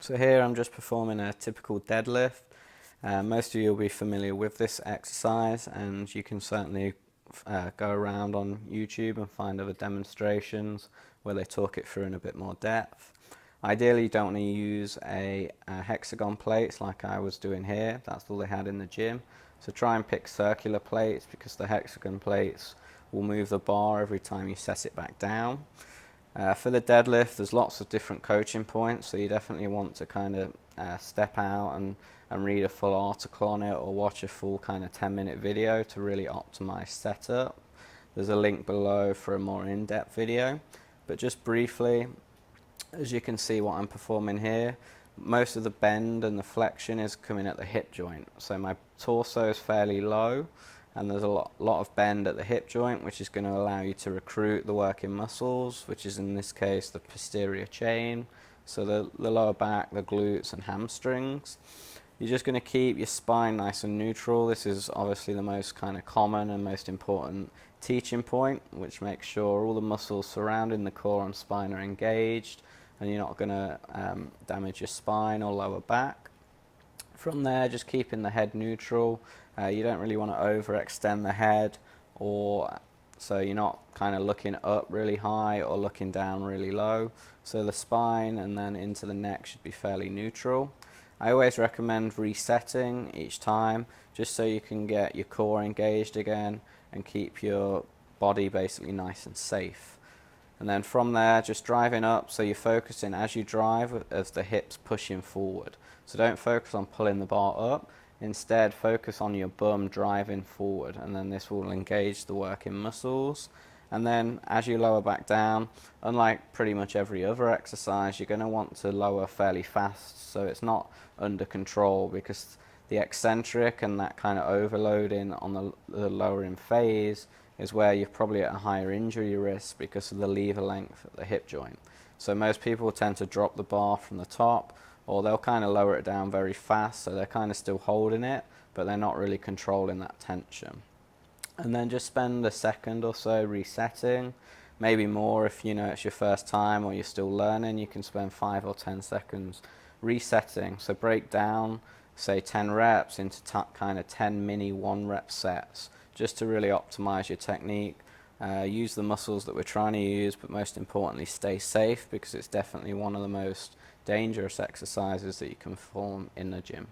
So here I'm just performing a typical deadlift. Most of you will be familiar with this exercise, and you can certainly go around on YouTube and find other demonstrations where they talk it through in a bit more depth. Ideally, you don't want to use a hexagon plates like I was doing here. That's all they had in the gym. So try and pick circular plates, because the hexagon plates will move the bar every time you set it back down. For the deadlift, there's lots of different coaching points, so you definitely want to kind of step out and read a full article on it, or watch a full kind of 10-minute video to really optimize setup. There's a link below for a more in-depth video, but just briefly, as you can see what I'm performing here, most of the bend and the flexion is coming at the hip joint. So my torso is fairly low, and there's a lot of bend at the hip joint, which is going to allow you to recruit the working muscles, which is in this case the posterior chain, so the lower back, the glutes and hamstrings. You're just going to keep your spine nice and neutral. This is obviously the most kind of common and most important teaching point, which makes sure all the muscles surrounding the core and spine are engaged, and you're not going to damage your spine or lower back. From there, just keeping the head neutral. You don't really want to overextend the head, or so you're not kind of looking up really high or looking down really low. So the spine and then into the neck should be fairly neutral. I always recommend resetting each time, just so you can get your core engaged again and keep your body basically nice and safe. And then from there, just driving up, so you're focusing as you drive as the hips pushing forward. So don't focus on pulling the bar up, instead focus on your bum driving forward, and then this will engage the working muscles. And then as you lower back down, unlike pretty much every other exercise, you're going to want to lower fairly fast, so it's not under control, because the eccentric and that kind of overloading on the lowering phase is where you're probably at a higher injury risk because of the lever length at the hip joint. So most people tend to drop the bar from the top, or they'll kind of lower it down very fast, so they're kind of still holding it, but they're not really controlling that tension. And then just spend a second or so resetting, maybe more if you know it's your first time or you're still learning. You can spend 5 or 10 seconds resetting. So break down, say 10 reps into kind of 10 mini 1-rep sets, just to really optimize your technique. Use the muscles that we're trying to use, but most importantly stay safe, because it's definitely one of the most dangerous exercises that you can perform in the gym.